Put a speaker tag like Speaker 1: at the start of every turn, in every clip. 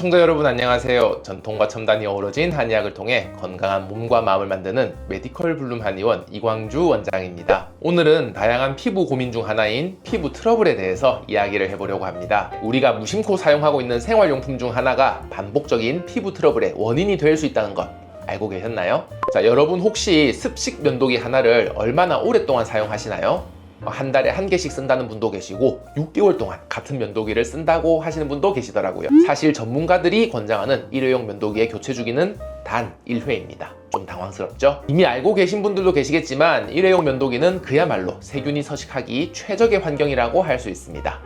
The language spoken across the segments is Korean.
Speaker 1: 시청자 여러분 안녕하세요. 전통과 첨단이 어우러진 한의학을 통해 건강한 몸과 마음을 만드는 메디컬 블룸 한의원 이광주 원장입니다. 오늘은 다양한 피부 고민 중 하나인 피부 트러블에 대해서 이야기를 해보려고 합니다. 우리가 무심코 사용하고 있는 생활용품 중 하나가 반복적인 피부 트러블의 원인이 될 수 있다는 것 알고 계셨나요? 자, 여러분 혹시 습식 면도기 하나를 얼마나 오랫동안 사용하시나요? 한 달에 한 개씩 쓴다는 분도 계시고 6개월 동안 같은 면도기를 쓴다고 하시는 분도 계시더라고요. 사실 전문가들이 권장하는 일회용 면도기의 교체 주기는 단 1회입니다. 좀 당황스럽죠? 이미 알고 계신 분들도 계시겠지만 일회용 면도기는 그야말로 세균이 서식하기 최적의 환경이라고 할 수 있습니다.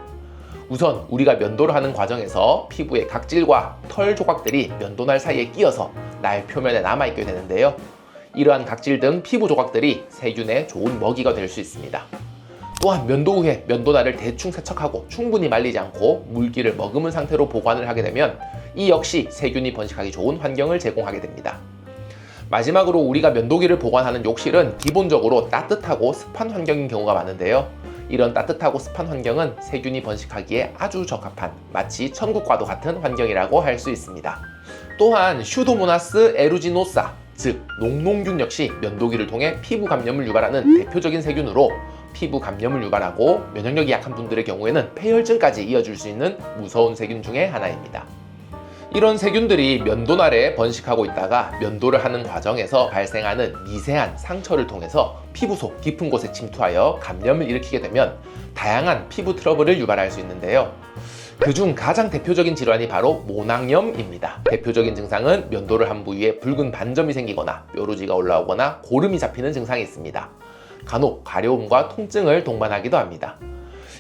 Speaker 1: 우선 우리가 면도를 하는 과정에서 피부의 각질과 털 조각들이 면도날 사이에 끼어서 날 표면에 남아있게 되는데요. 이러한 각질 등 피부 조각들이 세균의 좋은 먹이가 될 수 있습니다. 또한 면도 후에 면도날을 대충 세척하고 충분히 말리지 않고 물기를 머금은 상태로 보관을 하게 되면 이 역시 세균이 번식하기 좋은 환경을 제공하게 됩니다. 마지막으로 우리가 면도기를 보관하는 욕실은 기본적으로 따뜻하고 습한 환경인 경우가 많은데요. 이런 따뜻하고 습한 환경은 세균이 번식하기에 아주 적합한 마치 천국과도 같은 환경이라고 할 수 있습니다. 또한 슈도모나스 에루지노사, 즉 녹농균 역시 면도기를 통해 피부 감염을 유발하는 대표적인 세균으로 피부 감염을 유발하고 면역력이 약한 분들의 경우에는 폐혈증까지 이어질 수 있는 무서운 세균 중에 하나입니다. 이런 세균들이 면도날에 번식하고 있다가 면도를 하는 과정에서 발생하는 미세한 상처를 통해서 피부 속 깊은 곳에 침투하여 감염을 일으키게 되면 다양한 피부 트러블을 유발할 수 있는데요. 그중 가장 대표적인 질환이 바로 모낭염입니다. 대표적인 증상은 면도를 한 부위에 붉은 반점이 생기거나 뾰루지가 올라오거나 고름이 잡히는 증상이 있습니다. 간혹 가려움과 통증을 동반하기도 합니다.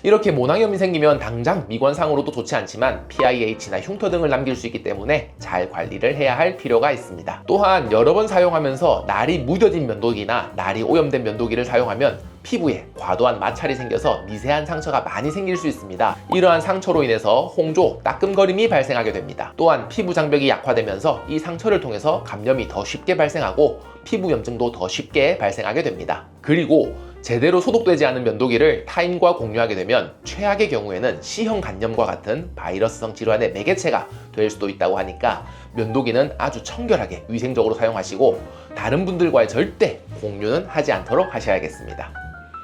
Speaker 1: 이렇게 모낭염이 생기면 당장 미관상으로도 좋지 않지만 PIH나 흉터 등을 남길 수 있기 때문에 잘 관리를 해야 할 필요가 있습니다. 또한 여러 번 사용하면서 날이 무뎌진 면도기나 날이 오염된 면도기를 사용하면 피부에 과도한 마찰이 생겨서 미세한 상처가 많이 생길 수 있습니다. 이러한 상처로 인해서 홍조, 따끔거림이 발생하게 됩니다. 또한 피부 장벽이 약화되면서 이 상처를 통해서 감염이 더 쉽게 발생하고 피부 염증도 더 쉽게 발생하게 됩니다. 그리고 제대로 소독되지 않은 면도기를 타인과 공유하게 되면 최악의 경우에는 C형 간염과 같은 바이러스성 질환의 매개체가 될 수도 있다고 하니까 면도기는 아주 청결하게 위생적으로 사용하시고 다른 분들과의 절대 공유는 하지 않도록 하셔야겠습니다.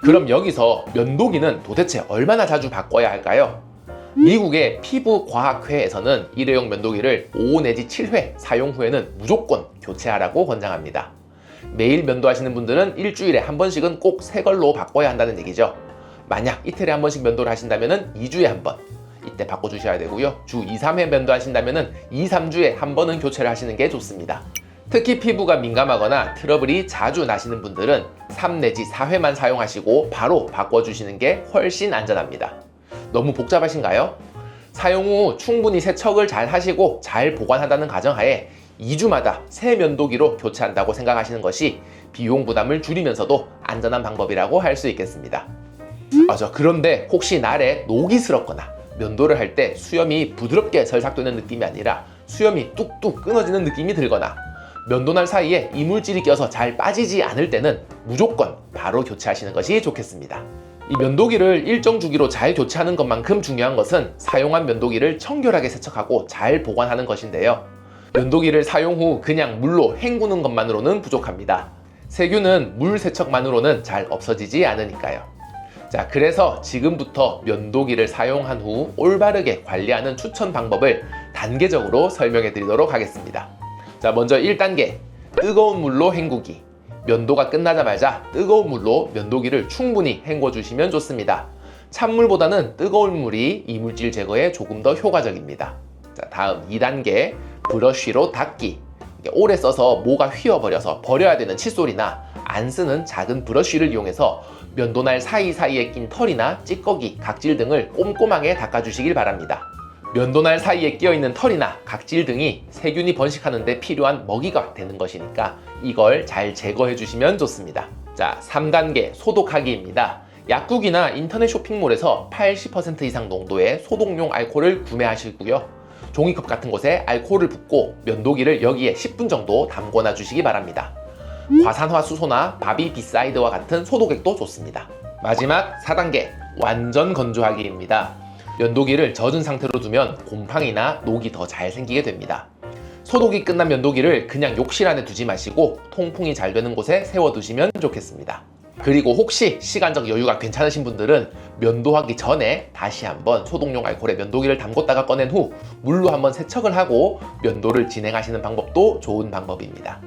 Speaker 1: 그럼 여기서 면도기는 도대체 얼마나 자주 바꿔야 할까요? 미국의 피부과학회에서는 일회용 면도기를 5 내지 7회 사용 후에는 무조건 교체하라고 권장합니다. 매일 면도하시는 분들은 일주일에 한 번씩은 꼭 새 걸로 바꿔야 한다는 얘기죠. 만약 이틀에 한 번씩 면도를 하신다면 2주에 한 번, 이때 바꿔주셔야 되고요. 주 2, 3회 면도하신다면 2, 3주에 한 번은 교체를 하시는 게 좋습니다. 특히 피부가 민감하거나 트러블이 자주 나시는 분들은 3 내지 4회만 사용하시고 바로 바꿔주시는 게 훨씬 안전합니다. 너무 복잡하신가요? 사용 후 충분히 세척을 잘 하시고 잘 보관한다는 가정하에 2주마다 새 면도기로 교체한다고 생각하시는 것이 비용 부담을 줄이면서도 안전한 방법이라고 할 수 있겠습니다. 그런데 혹시 날에 녹이 슬었거나 면도를 할 때 수염이 부드럽게 절삭되는 느낌이 아니라 수염이 뚝뚝 끊어지는 느낌이 들거나 면도날 사이에 이물질이 껴서 잘 빠지지 않을 때는 무조건 바로 교체하시는 것이 좋겠습니다. 이 면도기를 일정 주기로 잘 교체하는 것만큼 중요한 것은 사용한 면도기를 청결하게 세척하고 잘 보관하는 것인데요. 면도기를 사용 후 그냥 물로 헹구는 것만으로는 부족합니다. 세균은 물 세척만으로는 잘 없어지지 않으니까요. 자, 그래서 지금부터 면도기를 사용한 후 올바르게 관리하는 추천 방법을 단계적으로 설명해 드리도록 하겠습니다. 자, 먼저 1단계, 뜨거운 물로 헹구기. 면도가 끝나자마자 뜨거운 물로 면도기를 충분히 헹궈 주시면 좋습니다. 찬물보다는 뜨거운 물이 이물질 제거에 조금 더 효과적입니다. 자, 다음 2단계, 브러쉬로 닦기. 오래 써서 모가 휘어버려서 버려야 되는 칫솔이나 안 쓰는 작은 브러쉬를 이용해서 면도날 사이사이에 낀 털이나 찌꺼기, 각질 등을 꼼꼼하게 닦아주시길 바랍니다. 면도날 사이에 끼어있는 털이나 각질 등이 세균이 번식하는 데 필요한 먹이가 되는 것이니까 이걸 잘 제거해 주시면 좋습니다. 자, 3단계 소독하기입니다. 약국이나 인터넷 쇼핑몰에서 80% 이상 농도의 소독용 알코올을 구매하시고요. 종이컵 같은 곳에 알코올을 붓고 면도기를 여기에 10분 정도 담궈 주시기 바랍니다. 과산화 수소나 바비비사이드와 같은 소독액도 좋습니다. 마지막 4단계 완전 건조하기입니다. 면도기를 젖은 상태로 두면 곰팡이나 녹이 더 잘 생기게 됩니다. 소독이 끝난 면도기를 그냥 욕실 안에 두지 마시고 통풍이 잘 되는 곳에 세워두시면 좋겠습니다. 그리고 혹시 시간적 여유가 괜찮으신 분들은 면도하기 전에 다시 한번 소독용 알코올에 면도기를 담궜다가 꺼낸 후 물로 한번 세척을 하고 면도를 진행하시는 방법도 좋은 방법입니다.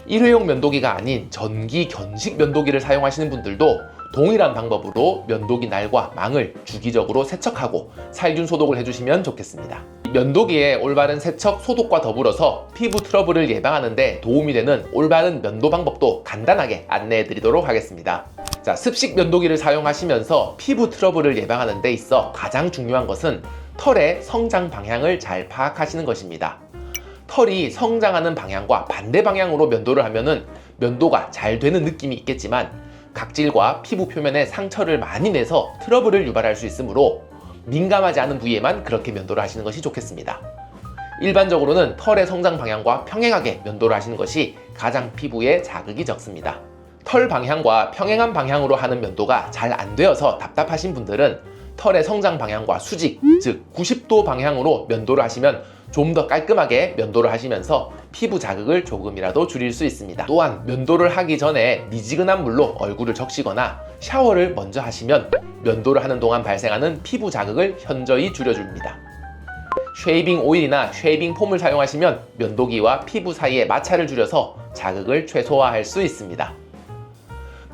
Speaker 1: 일회용 면도기가 아닌 전기 견식 면도기를 사용하시는 분들도 동일한 방법으로 면도기 날과 망을 주기적으로 세척하고 살균 소독을 해주시면 좋겠습니다. 면도기의 올바른 세척, 소독과 더불어서 피부 트러블을 예방하는 데 도움이 되는 올바른 면도 방법도 간단하게 안내해 드리도록 하겠습니다. 자, 습식 면도기를 사용하시면서 피부 트러블을 예방하는 데 있어 가장 중요한 것은 털의 성장 방향을 잘 파악하시는 것입니다. 털이 성장하는 방향과 반대 방향으로 면도를 하면은 면도가 잘 되는 느낌이 있겠지만 각질과 피부 표면에 상처를 많이 내서 트러블을 유발할 수 있으므로 민감하지 않은 부위에만 그렇게 면도를 하시는 것이 좋겠습니다. 일반적으로는 털의 성장 방향과 평행하게 면도를 하시는 것이 가장 피부에 자극이 적습니다. 털 방향과 평행한 방향으로 하는 면도가 잘 안 되어서 답답하신 분들은 털의 성장 방향과 수직, 즉 90도 방향으로 면도를 하시면 좀 더 깔끔하게 면도를 하시면서 피부 자극을 조금이라도 줄일 수 있습니다. 또한 면도를 하기 전에 미지근한 물로 얼굴을 적시거나 샤워를 먼저 하시면 면도를 하는 동안 발생하는 피부 자극을 현저히 줄여줍니다. 쉐이빙 오일이나 쉐이빙 폼을 사용하시면 면도기와 피부 사이의 마찰을 줄여서 자극을 최소화할 수 있습니다.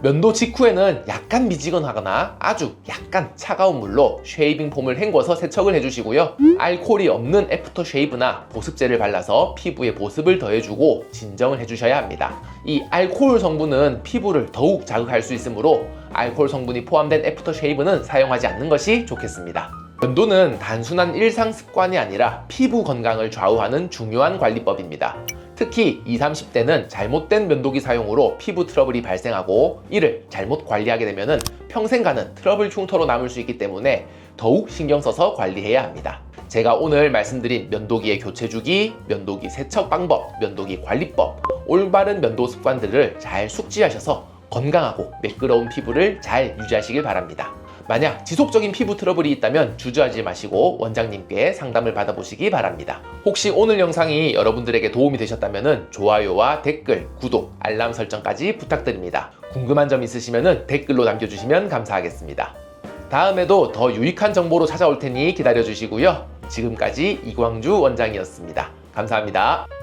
Speaker 1: 면도 직후에는 약간 미지근하거나 아주 약간 차가운 물로 쉐이빙 폼을 헹궈서 세척을 해주시고요. 알코올이 없는 애프터 쉐이브나 보습제를 발라서 피부에 보습을 더해주고 진정을 해주셔야 합니다. 이 알코올 성분은 피부를 더욱 자극할 수 있으므로 알코올 성분이 포함된 애프터 쉐이브는 사용하지 않는 것이 좋겠습니다. 면도는 단순한 일상 습관이 아니라 피부 건강을 좌우하는 중요한 관리법입니다. 특히 20, 30대는 잘못된 면도기 사용으로 피부 트러블이 발생하고 이를 잘못 관리하게 되면 평생 가는 트러블 흉터로 남을 수 있기 때문에 더욱 신경 써서 관리해야 합니다. 제가 오늘 말씀드린 면도기의 교체 주기, 면도기 세척 방법, 면도기 관리법, 올바른 면도 습관들을 잘 숙지하셔서 건강하고 매끄러운 피부를 잘 유지하시길 바랍니다. 만약 지속적인 피부 트러블이 있다면 주저하지 마시고 원장님께 상담을 받아보시기 바랍니다. 혹시 오늘 영상이 여러분들에게 도움이 되셨다면 좋아요와 댓글, 구독, 알람 설정까지 부탁드립니다. 궁금한 점 있으시면 댓글로 남겨주시면 감사하겠습니다. 다음에도 더 유익한 정보로 찾아올 테니 기다려주시고요. 지금까지 이광주 원장이었습니다. 감사합니다.